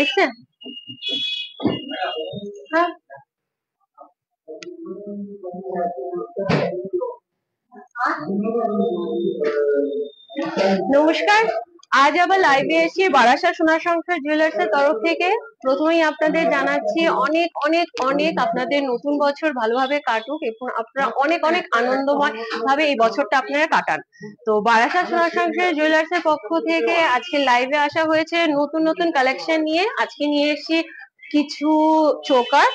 এসছে? হ্যাঁ, নমস্কার। আজ আবার লাইভে এসেছি বারাসাত সোনা সংসার জুয়েলার্স এর তরফ থেকে। প্রথমেই আপনাদের জানাচ্ছি অনেক অনেক অনেক আপনাদের নতুন বছর ভালোভাবে কাটুক এবং আপনারা অনেক অনেক আনন্দময় ভাবে এই বছরটা আপনারা কাটান। তো বারাসাত সোনা সংসার জুয়েলার্স এর পক্ষ থেকে আজকে লাইভে আসা হয়েছে নতুন নতুন কালেকশন নিয়ে। আজকে নিয়ে এসেছি কিছু choker,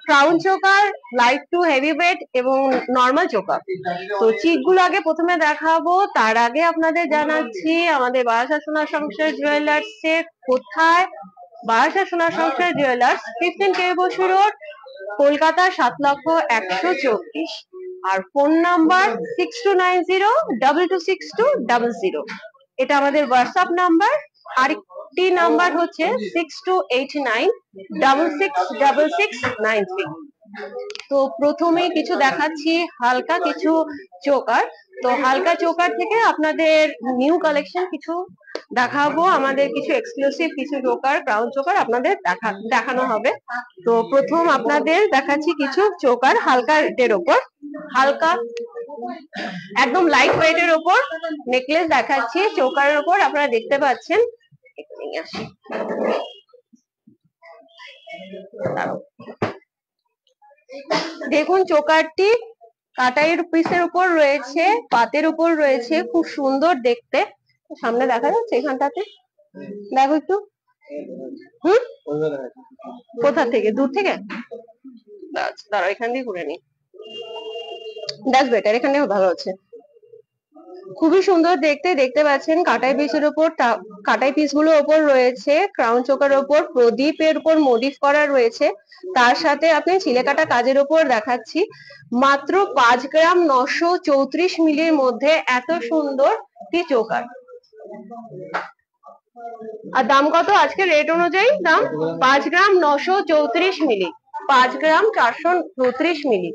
crown choker, light to heavy weight এবং নর্মাল চোকার। তো চিক গুলো আগে প্রথমে দেখাবো, তার আগে আপনাদের জানাচ্ছি আমাদের বারাসাত সোনা সংসার জুয়েলার্স এর কোথায়। বারাসাত সোনা সংসার জুয়েলার্স 15 কে বসু রোড, কলকাতা 7,124, আর ফোন নাম্বার 6290226200। এটা আমাদের হোয়াটসঅ্যাপ নাম্বার। আরেকটি নাম্বার হচ্ছে 6289666693। তো প্রথমেই কিছু দেখাচ্ছি হালকা কিছু চোকার। তো হালকা চোকার থেকে আপনাদের নিউ কালেকশন কিছু দেখাবো, আমাদের কিছু এক্সক্লুসিভ কিছু চোকার, ক্রাউন চোকার আপনাদের দেখানো হবে। তো প্রথম আপনাদের দেখাচ্ছি কিছু চোকার হালকা রেটের ওপর, হালকা একদম লাইট ওয়েটের ওপর নেকলেস দেখাচ্ছি চোকারের ওপর। আপনারা দেখতে পাচ্ছেন, দেখুন চোকারটি কাটাইয়ের পিসের উপর রয়েছে, পাতের উপর রয়েছে, খুব সুন্দর দেখতে। সামনে দেখা যাচ্ছে এখানটাতে, দেখো একটু। কোথা থেকে? দূর থেকে? দাঁড়াও এখান দিয়ে ঘুরে নি, দ্যাটস বেটার, এখানে ভালো আছে। খুবই সুন্দর দেখতে, দেখতে পাচ্ছেন কাটাই পিসের উপর, কাটাই পিস গুলোর উপর রয়েছে ক্রাউন চোকার উপর প্রদীপের উপর মোটিভ করা রয়েছে। তার সাথে আপনি চিলেকাটা কাজের উপর দেখাচ্ছি মাত্র 5 গ্রাম 934 মিলির মধ্যে এত সুন্দর কি চোকার। আর দাম কত আজকে রেট অনুযায়ী? দাম 5 গ্রাম 934 মিলি, 5 গ্রাম 434 মিলি।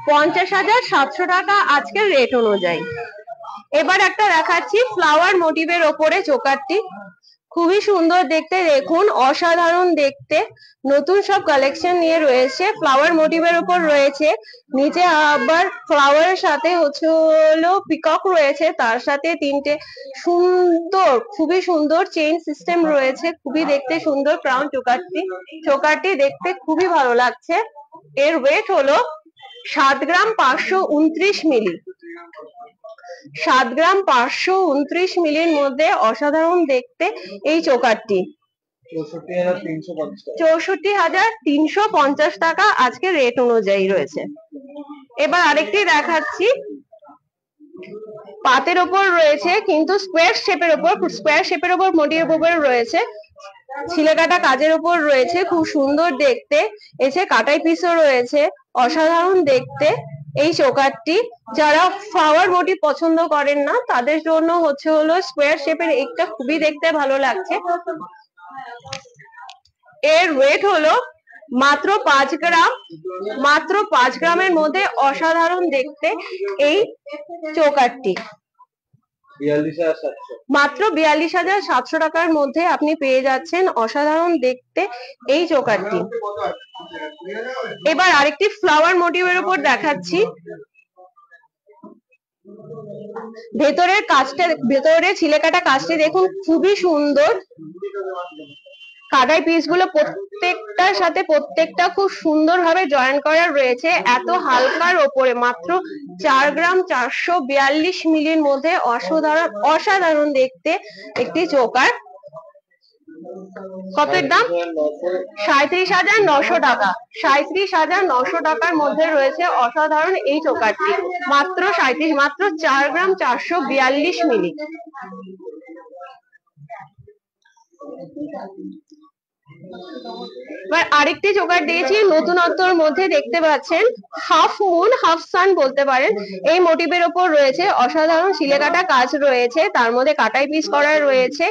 50,700 টাকা আজকের রেট অনুযায়ী। এবার একটা দেখাচ্ছি ফ্লাওয়ার মোটিভের ওপরে চোকারটি, খুবই সুন্দর দেখতে, দেখুন অসাধারণ দেখতে। নতুন সব কালেকশন নিয়ে রয়েছে, ফ্লাওয়ার মোটিভের উপর রয়েছে, নিচে আবার ফ্লাওয়ারের সাথে হলো পিকক রয়েছে, তার সাথে 3টে সুন্দর খুবই সুন্দর চেইন সিস্টেম রয়েছে, খুবই দেখতে সুন্দর ক্রাউন চোকারটি। চোকারটি দেখতে খুবই ভালো লাগছে। এর ওয়েট হলো 7 গ্রাম 529 মিলি, 7 গ্রাম 529 মিলির মধ্যে অসাধারণ দেখতে এই চোকারটি। 64,350 টাকা আজকে রেট অনুযায়ী রয়েছে। এবার আরেকটি দেখাচ্ছি, পাতের ওপর রয়েছে কিন্তু স্কোয়ার শেপের ওপর মোটিভের উপর রয়েছে, ছিলেকাটা কাজের উপর রয়েছে, খুব সুন্দর দেখতে। এসে কাটাই পিসও রয়েছে, অসাধারণ দেখতে এই চোকারটি। যারা ফ্লাওয়ার মোটিভ পছন্দ করেন না তাদের জন্য হলো স্কোয়ার শেপের, একটা খুবই দেখতে ভালো লাগছে। এর ওয়েট হলো মাত্র 5 গ্রাম, মাত্র 5 গ্রামের মধ্যে অসাধারণ দেখতে এই চোকারটি। মাত্র 42,700 টাকার মধ্যে আপনি পেয়ে যাচ্ছেন অসাধারণ দেখতে এই চোকারটি। এবার আরেকটি ফ্লাওয়ার মোটিভের উপর দেখাচ্ছি, ভেতরের কাজটা, ভেতরে ছিলেকাটা কাজটি দেখুন খুবই সুন্দর। কাটাই পিস গুলো প্রত্যেকটার সাথে প্রত্যেকটা খুব সুন্দর ভাবে জয়েন করা রয়েছে, এত হালকার ওপরে মাত্র 4 গ্রাম 442 মিলির মধ্যে অসাধারণ অসাধারণ দেখতে একটি চোকার। কতের দাম? 37,900 টাকা, 37,900 টাকার মধ্যে রয়েছে অসাধারণ এই চোকারটি। মাত্র 37, মাত্র 4 গ্রাম 442 মিলি। এবার আরেকটি চোকার দিয়েছি নতুনত্বর মধ্যে, দেখতে পাচ্ছেন হাফ মুন হাফ সান বলতে পারেন। এই মোটিভের ওপর রয়েছে অসাধারণ সিলেকাটা কাজ রয়েছে, তার মধ্যে কাটাই পিস করা রয়েছে,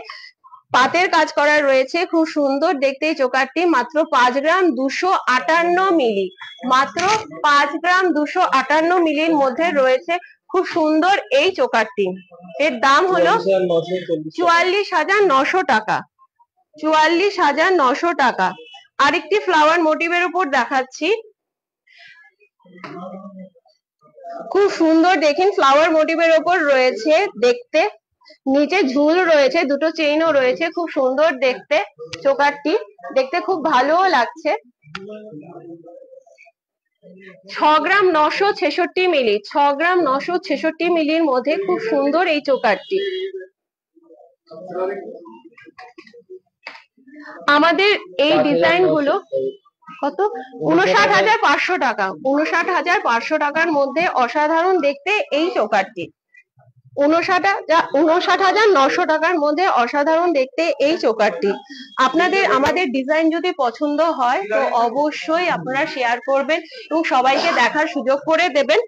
পাতের কাজ করা রয়েছে, খুব সুন্দর দেখতে এই চোকারটি। মাত্র 5 গ্রাম 258 মিলি, মাত্র 5 গ্রাম 258 মিলির মধ্যে রয়েছে খুব সুন্দর এই চোকারটি। এর দাম হলো 44,900 টাকা, 44,900 টাকা। আরেকটি ফ্লাওয়ার মোটিভের উপর দেখাচ্ছি, খুব সুন্দর দেখেন ফ্লাওয়ার মোটিভের উপর রয়েছে দেখতে, নিচে ঝুল রয়েছে, দুটো চেইনও রয়েছে, খুব সুন্দর দেখতে চোকারটি, দেখতে খুব ভালোও লাগছে। 6 গ্রাম 966 মিলি, 6 গ্রাম 966 মিলির মধ্যে খুব সুন্দর এই চোকারটি। আমাদের এই ডিজাইন গুলো কত? 59,500 টাকা, 59,500 টাকার মধ্যে অসাধারণ দেখতে এই চোকারটি। 59,900 টাকার মধ্যে অসাধারণ দেখতে এই চোকারটি। আপনাদের আমাদের ডিজাইন যদি পছন্দ হয় তো অবশ্যই আপনারা শেয়ার করবেন এবং সবাইকে দেখার সুযোগ করে দেবেন।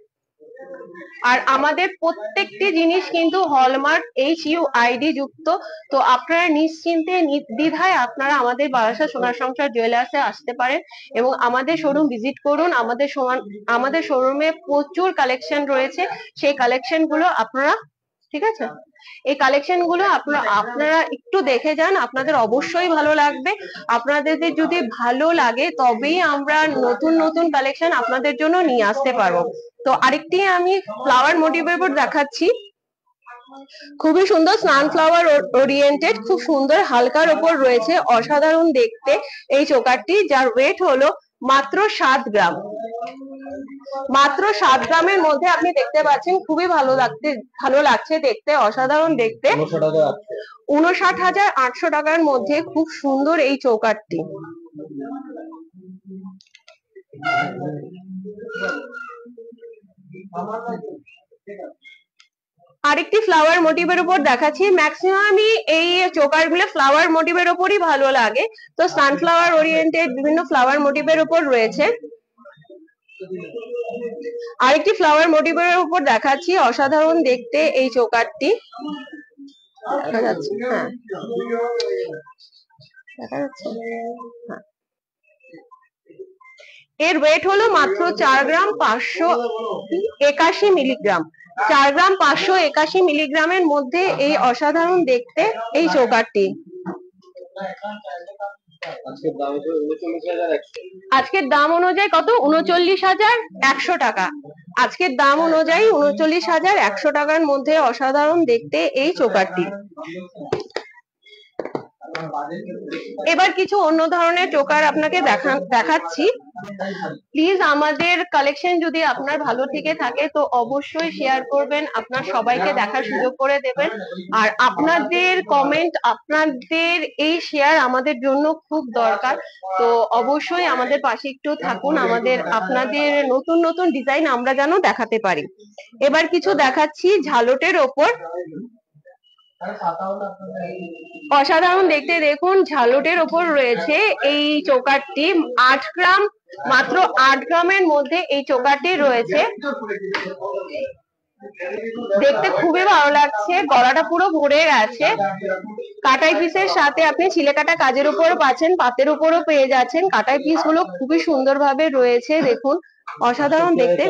আর আমাদের প্রত্যেকটি জিনিস কিন্তু হলমার্ক HUID যুক্ত, তো আপনারা নিশ্চিন্তে নির্দ্বিধায় আপনারা আমাদের বারাসাত সোনার সংসার জুয়েলার্সে আসতে পারেন এবং আমাদের শোরুম ভিজিট করুন। আমাদের শোরুমে প্রচুর কালেকশন রয়েছে, সেই কালেকশন গুলো আপনারা, ঠিক আছে, এই কালেকশন গুলো আপনারা একটু দেখে যান, আপনাদের অবশ্যই ভালো লাগবে। আপনাদের যদি ভালো লাগে তবেই আমরা নতুন নতুন কালেকশন আপনাদের জন্য নিয়ে আসতে পারবো। তো আরেকটি আমি ফ্লাওয়ার মোটিভের উপর দেখাচ্ছি, খুবই সুন্দর সানফ্লাওয়ার ওরিয়েন্টেড, খুব সুন্দর হালকার উপর রয়েছে, অসাধারণ দেখতে এই চোকারটি, যার ওয়েট হলো মাত্র 7 গ্রাম। মাত্র 7 গ্রামের মধ্যে আপনি দেখতে পাচ্ছেন, খুবই ভালো লাগছে দেখতে, অসাধারণ দেখতে। 59,800 টাকার মধ্যে খুব সুন্দর এই চৌকাঠটি। আরেকটি ফ্লাওয়ার মোটিভের উপর দেখাচ্ছি, ম্যাক্সিমামই এই চোকার গুলো ফ্লাওয়ার মোটিভের উপরই ভালো লাগে, তো সানফ্লাওয়ার ওরিয়েন্টেড বিভিন্ন ফ্লাওয়ার মোটিভের উপর রয়েছে। আরেকটি ফ্লাওয়ার মোটিভের উপর দেখাচ্ছি, অসাধারণ দেখতে এই চোকারটি, দেখা যাচ্ছে, হ্যাঁ দেখা যাচ্ছে, হ্যাঁ। এর ওয়েট হলো মাত্র 4 গ্রাম 581 মিলিগ্রাম, 4 গ্রাম 581 মিলিগ্রামের মধ্যে এই অসাধারণ দেখতে এই চোকারটি। আজকের দাম অনুযায়ী কত? 39,100 টাকা। আজকের দাম অনুযায়ী 39,100 টাকার মধ্যে অসাধারণ দেখতে এই চোকারটি। এবার কিছু অন্য ধরনের চোকার আপনাকে দেখাচ্ছি। প্লিজ আমাদের কালেকশন যদি আপনার ভালো থেকে থাকে তো অবশ্যই শেয়ার করবেন, আপনার সবাইকে দেখার সুযোগ করে দেবেন। আর আপনাদের কমেন্ট, আপনাদের এই শেয়ার আমাদের জন্য খুব দরকার, তো অবশ্যই আমাদের পাশে একটু থাকুন, আপনাদের নতুন নতুন ডিজাইন আমরা যেন দেখাতে পারি। এবার কিছু দেখাচ্ছি ঝালটের ওপর, অসাধারণ দেখতে, দেখুন ঝালটের ওপর রয়েছে এই চোকারটি। 8 গ্রাম, মাত্র 8 গ্রামের মধ্যে এই চোকারটি রয়েছে, দেখতে খুবই ভালো লাগছে, গলাটা পুরো ভরে গেছে। কাটাই পিসের সাথে আপনি ছিলে কাটা কাজের উপরও পাচ্ছেন, পাতের উপরও পেয়ে যাচ্ছেন। কাটাই পিস গুলো খুবই সুন্দরভাবে রয়েছে, দেখুন অসাধারণ দেখতে।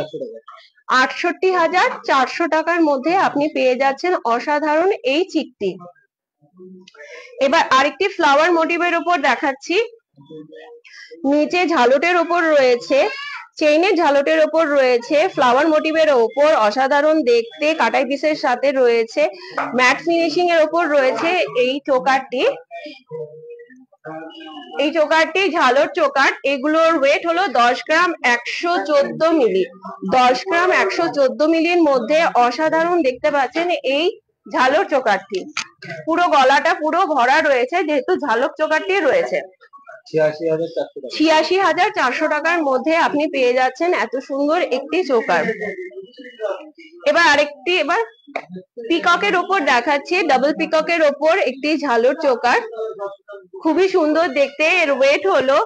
68,400 টাকার মধ্যে আপনি পেয়ে যাচ্ছেন অসাধারণ এই চিকটি। এবার আরেকটি ফ্লাওয়ার মোটিভের উপর দেখাচ্ছি, নিচে ঝালটের উপর রয়েছে, চেইনের ঝালটের উপর রয়েছে, ফ্লাওয়ার মোটিভের উপর অসাধারণ দেখতে, কাটাই পিসের সাথে রয়েছে, ম্যাট ফিনিশিং এর উপর রয়েছে এই চোকারটি। এই চোকারটি ঝালর চোকার, এগুলোর ওয়েট হলো 10 গ্রাম 114 মিলি, 10 গ্রাম 114 মিলির মধ্যে অসাধারণ দেখতে পাচ্ছেন এই ঝালর চোকারটি। পুরো গলাটা পুরো ভরা রয়েছে, যেহেতু ঝালক চোকারটি রয়েছে। 86,400 টাকার মধ্যে আপনি পেয়ে যাচ্ছেন এত সুন্দর একটি চোকার। এবার পিককের উপর দেখাচ্ছি, ডাবল পিককের উপর একটি ঝালর চোকার, খুবই সুন্দর দেখতে। এর ওয়েট হলো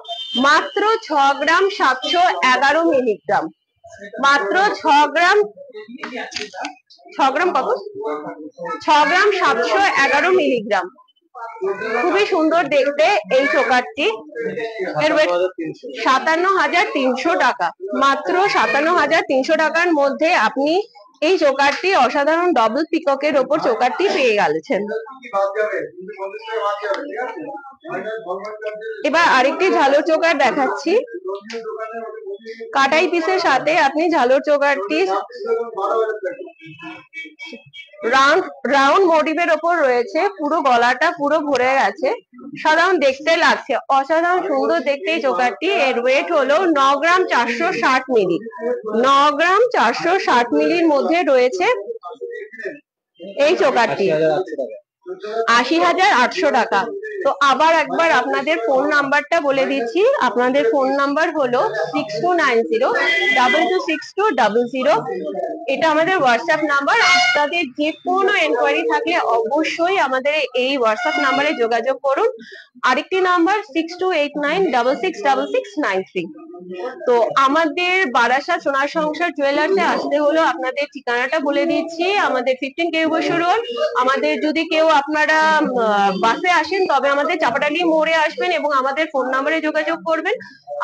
মাত্র 6 গ্রাম 711 মিলিগ্রাম, মাত্র 6 গ্রাম কত? 6 গ্রাম 711 মিলিগ্রাম, খুবই সুন্দর দেখতে এই চোকারটি। এর ওয়েট 57,300 টাকা। মাত্র 57,300 টাকার মধ্যে আপনি এই চোকারটি অসাধারণ ডবল পিককের ওপর চোকারটি পেয়ে গেছেন। এবার আরেকটি ঝালর চোকার দেখাচ্ছি। কাটাই পিসের সাথে আপনি ঝালর চোকারটি রাউন্ড মোটিভের ওপর রয়েছে, পুরো গলাটা পুরো ভরে গেছে, সাধারণ দেখতে লাগছে, অসাধারণ সুন্দর দেখতে এই চোকারটি। এর ওয়েট হলো 9 গ্রাম 460 মিলি। 9 গ্রাম 460 মিলির মধ্যে রয়েছে এই চোকারটি। 80,800 টাকা। তো আবার একবার আপনাদের ফোন নাম্বারটা বলে দিচ্ছি। আপনাদের ফোন নাম্বার হলো 6290226200। এটা আমাদের হোয়াটসঅ্যাপ নাম্বার। আপনাদের যে কোনো এনকোয়ারি থাকলে অবশ্যই আমাদের এই হোয়াটসঅ্যাপ নাম্বারে যোগাযোগ করুন। আরেকটি নাম্বার 6289666693। তো আমাদের বারাসাত সোনার সংসার জুয়েলার্সে আসতে হলো আপনাদের ঠিকানাটা বলে দিচ্ছি। আমাদের 15 কেউবসর রোড। আমাদের যদি কেউ আপনারা বাসে আসেন তবে আমাদের চাপাডালি মোড়ে আসবেন এবং আমাদের ফোন নাম্বারে যোগাযোগ করবেন।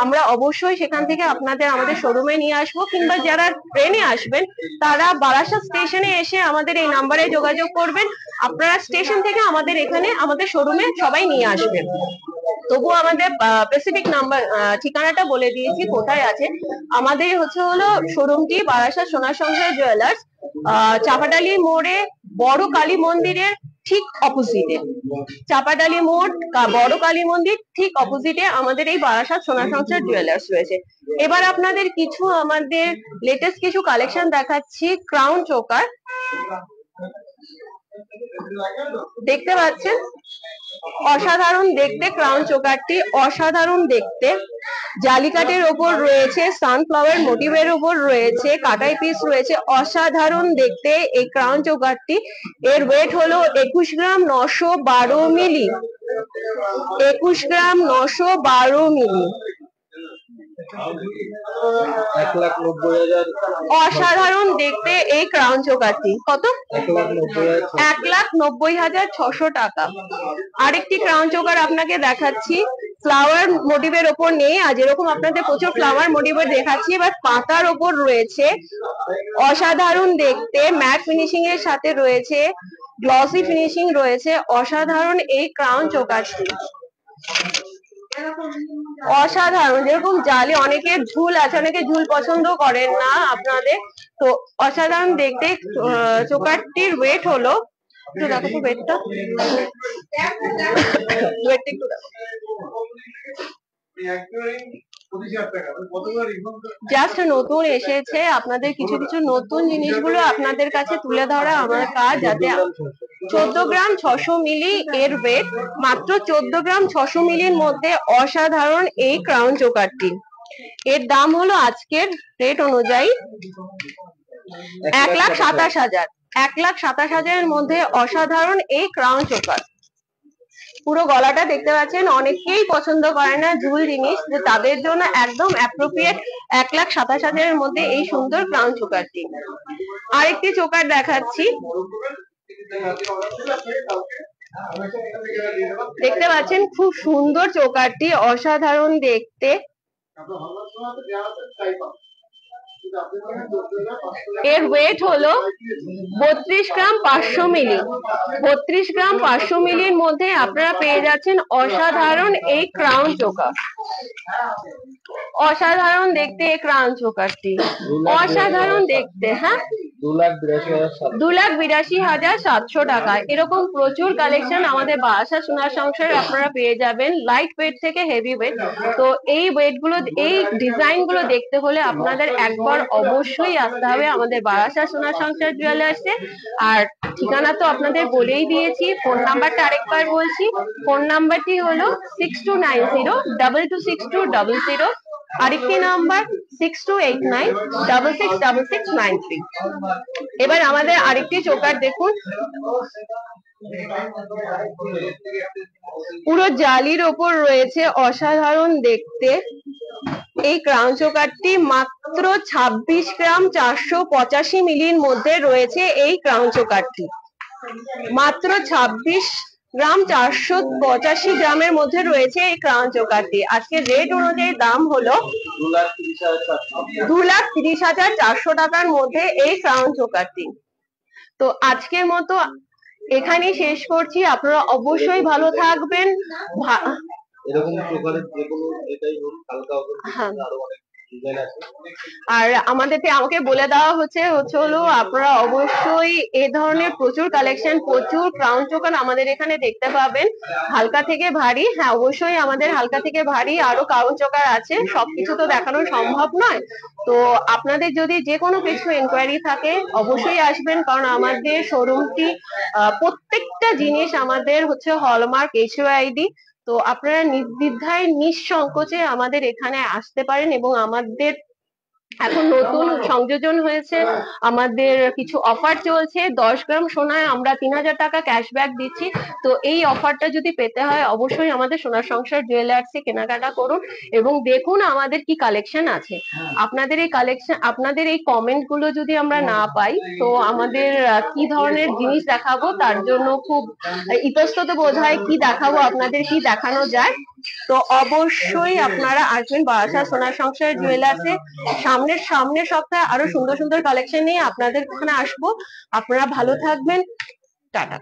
আমরা অবশ্যই সেখান থেকে আপনাদের আমাদের শোরুমে নিয়ে আসবো, কিংবা যারা ট্রেনে আসবেন তারা বারাসাত স্টেশনে এসে আমাদের এই নাম্বারে যোগাযোগ করবেন। আপনারা স্টেশন থেকে আমাদের এখানে আমাদের শোরুমে সবাই নিয়ে আসবেন। তবুও আমাদের স্পেসিফিক নাম্বার ঠিকানাটা বলে দিয়েছি কোথায় আছে। আমাদের হলো শোরুমটি বারাসাত সোনার সংসার জুয়েলার্স, চাপাডালি মোড়ে বড় কালী মন্দিরের ঠিক অপোজিটে। চাপাডালি মোড় বড় কালী মন্দির ঠিক অপোজিটে আমাদের এই বারাসাত সোনার সংসার জুয়েলার্স রয়েছে। এবার আপনাদের কিছু আমাদের লেটেস্ট কিছু কালেকশন দেখাচ্ছি। ক্রাউন চোকার দেখতে পাচ্ছেন, অসাধারণ দেখতে ক্রাউন চোকারটি, অসাধারণ দেখতে। জালিকাটের ওপর রয়েছে, সানফ্লাওয়ার মোটিভের উপর রয়েছে, কাটাই পিস রয়েছে, অসাধারণ দেখতে এই ক্রাউন চোকারটি। এর ওয়েট হলো 21 গ্রাম 912 মিলি। 21 গ্রাম 912 মিলি। 1,90,000। অসাধারণ দেখতে এই ক্রাউন চোকারটি। কত? 1,90,600 টাকা। আরেকটি ক্রাউন চোকার আপনাকে দেখাচ্ছি। ফ্লাওয়ার মোটিভের ওপর নেই, আর যেরকম আপনাদের প্রচুর ফ্লাওয়ার মোটিভের দেখাচ্ছি, এবার পাতার ওপর রয়েছে। অসাধারণ দেখতে, ম্যাট ফিনিশিং এর সাথে রয়েছে, গ্লসি ফিনিশিং রয়েছে। অসাধারণ এই ক্রাউন চোকারটি, অসাধারণ। যেরকম জালি, অনেকে ঝুল আছে, অনেকে ঝুল পছন্দ করেন না আপনাদের, তো অসাধারণ দেখতে চোকারটির ওয়েট হলো, একটু দেখো তো ওয়েটটা, ওয়েটটা একটু দেখো, জাস্ট নতুন এসেছে। আপনাদের কিছু কিছু নতুন জিনিসগুলো আপনাদের কাছে তুলে ধরা আমার কাজ, যাতে 14 গ্রাম 600 মিলি এর ওয়েট। মাত্র 14 গ্রাম 600 মিলির মধ্যে অসাধারণ এই ক্রাউন চোকারটি। এর দাম হলো আজকের রেট অনুযায়ী 1,27,000। 1,27,000 মধ্যে অসাধারণ এই ক্রাউন চোকার। পুরো গলাটা দেখতে পাচ্ছেন, অনেকেই পছন্দ করে না ঝুল জিনিস, যে তাদের জন্য একদম অ্যাপ্রোপ্রিয়েট 1,27,000 মধ্যে এই সুন্দর ক্রাউন চোকারটি। আরেকটি চোকার দেখাচ্ছি। দেখতে পাচ্ছেন খুব সুন্দর চোকারটি, অসাধারণ দেখতে। এর ওয়েট হলো 32 গ্রাম 500 মিলি। 32 গ্রাম 500 মিলির মধ্যে আপনারা পেয়ে যাচ্ছেন অসাধারণ এই ক্রাউন চোকার। অসাধারণ দেখতে এই ক্রাউন চোকারটি, অসাধারণ দেখতে। হ্যাঁ, 2,82,700 টাকা। এরকম প্রচুর কালেকশন আমাদের বারাসাত সোনার সংসারে আপনারা পেয়ে যাবেন, লাইট ওয়েট থেকে হেভি ওয়েট। তো এই ওয়েট গুলো, এই ডিজাইন গুলো দেখতে হলে আপনাদের একবার অবশ্যই আসতে হবে আমাদের বারাসাত সোনার সংসার জুয়েলার্সে। আর ঠিকানা তো আপনাদের বলেই দিয়েছি। ফোন নাম্বারটা আরেকবার বলছি, ফোন নাম্বারটি হলো 6290226200। আরেকটি নাম্বার 6289666693। এবার আমাদের আরেকটি চোকার দেখুন, পুরো জালির ওপর রয়েছে, অসাধারণ দেখতে এই ক্রাউন চোকারটি। মাত্র 26 গ্রাম 485 মিলির মধ্যে রয়েছে এই ক্রাউন চোকারটি। মাত্র 26 গ্রাম 485 গ্রামের মধ্যে রয়েছে এই ক্রাউন চোকারটি। আজকে রেট অনুযায়ী দাম হলো 2,30,400 টাকার মধ্যে এই ক্রাউন চোকারটি। তো আজকের মতো এখানেই শেষ করছি। আপনারা অবশ্যই ভালো থাকবেন। এরকম প্রকারের যে কোনো এটাই হোক, হালকা হবে, হ্যাঁ, আরো অনেক ডিজাইন আছে। আর আমাকে বলে দেওয়া হচ্ছে হলো আপনারা অবশ্যই এ ধরনের প্রচুর কালেকশন, প্রচুর ক্রাউন চোকার আমাদের এখানে দেখতে পাবেন, হালকা থেকে ভারী। হ্যাঁ, অবশ্যই আমাদের হালকা থেকে ভারী আরো ক্রাউন চোকার আছে, সবকিছু তো দেখানো সম্ভব নয়। তো আপনাদের যদি যে কোনো কিছু এনকোয়ারি থাকে অবশ্যই আসবেন, কারণ আমাদের শোরুমটি প্রত্যেকটা জিনিস আমাদের হচ্ছে হলমার্ক HUID। তো আপনারা নির্দ্বিধায় নিঃসংকোচে আমাদের এখানে আসতে পারেন, এবং আমাদের এখন নতুন সংযোজন হয়েছে, আমাদের কিছু অফার চলছে। 10 গ্রাম সোনায় আমরা 3,000 টাকা ক্যাশব্যাক দিচ্ছি। তো এই অফারটা যদি পেতে হয় অবশ্যই আমাদের সোনার সংসার জুয়েলার্সে কেনাকাটা করুন এবং দেখুন আমাদের কি কালেকশন আছে। আপনাদের এই কমেন্ট গুলো যদি আমরা না পাই তো আমাদের কি ধরনের জিনিস দেখাবো তার জন্য খুব ইতস্তত বোধ হয়, কি দেখাবো, আপনাদের কি দেখানো যায়। তো অবশ্যই আপনারা আসবেন বারাসাত সোনার সংসার জুয়েলার্সে। সামনের সপ্তাহে আরো সুন্দর সুন্দর কালেকশন নিয়ে আপনাদের ওখানে আসবো। আপনারা ভালো থাকবেন। টাটা।